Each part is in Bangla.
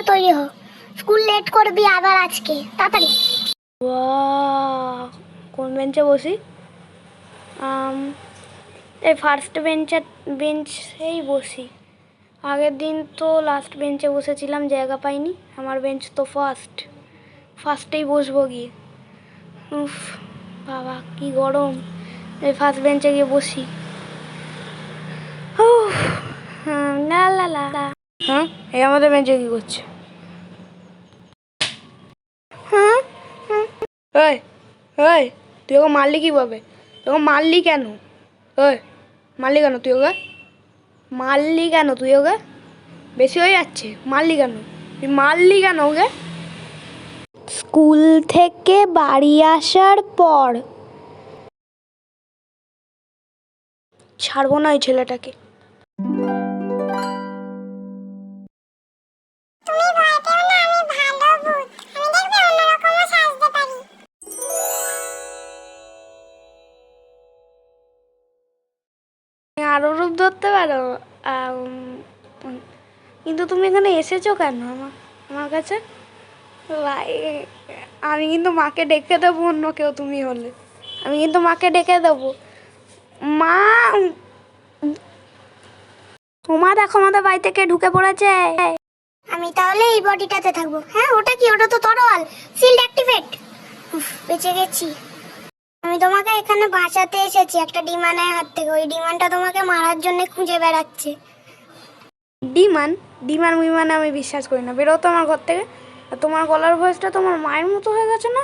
করে তৈরি হ, স্কুল লেট করবি আবার আজকে, তাড়াতাড়ি। কোন বেঞ্চে বসি? এই ফার্স্ট বেঞ্চেই বসি। আগের দিন তো লাস্ট বেঞ্চে বসেছিলাম, জায়গা পাইনি। আমার বেঞ্চ তো ফার্স্টেই বসবো গিয়ে। উফ বাবা কি গরম। এই ফার্স্ট বেঞ্চে গিয়ে বসি। লা লা লা। হ্যাঁ, এই আমাদের বেঞ্চে কি করছে? হ্যাঁ, ওই ওই, তুই ওকে মারলি কীভাবে? তোকে মারলি কেন? ওই মারলি কেন তুই ওকে? বেশি হয়ে যাচ্ছে। মারলি কেন ওকে? স্কুল থেকে বাড়ি আসার পর ছাড়বো না ওই ছেলেটাকে। তুমি ভয় পেও না, আমি ভালো ভূত, আমি দেখবে অন্যরকমও সাজতে পারি। আরো রূপ ধরতে পারো। কিন্তু তুমি এখানে এসেছো কেন আমার কাছে? আমি কিন্তু মাকে ডেকে দেবো। অন্য কেউ তুমি হলে আমি কিন্তু মাকে ডেকে দেবো। মা, তোমার দেখো আমাদের বাড়ি থেকে ঢুকে পড়েছে। আমি তাহলে এই বডিটাতে থাকবো। হ্যাঁ, ওটা কি? ওটা তো তরোয়াল। Shield activate. বেঁচে গেছি। আমি তোমাকে এখানে বাঁচাতে এসেছি একটা ডিমানের হাত থেকে। ওই ডিমানটা তোমাকে মারার জন্য খুঁজে বেড়াচ্ছে। ডিমান বিমানে আমি বিশ্বাস করি না। বেরো তো আমার ঘর থেকে। আর তোমার গলার ভয়েসটা তোমার মায়ের মতো হয়ে গেছে না?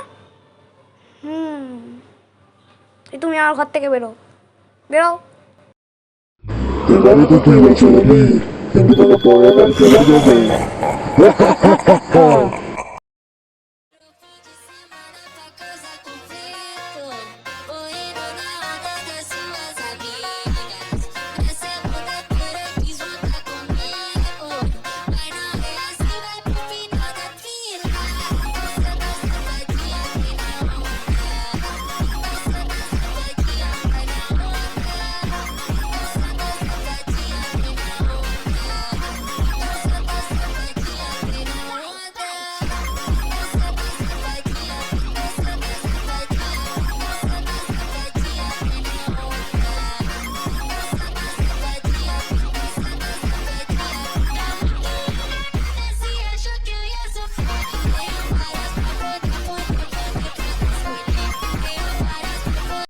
তুমি আমার ঘর থেকে বেরো। এবারে তো তুই বেঁচে গেলি, কিন্তু তোকে পরের বার চলে যাবে।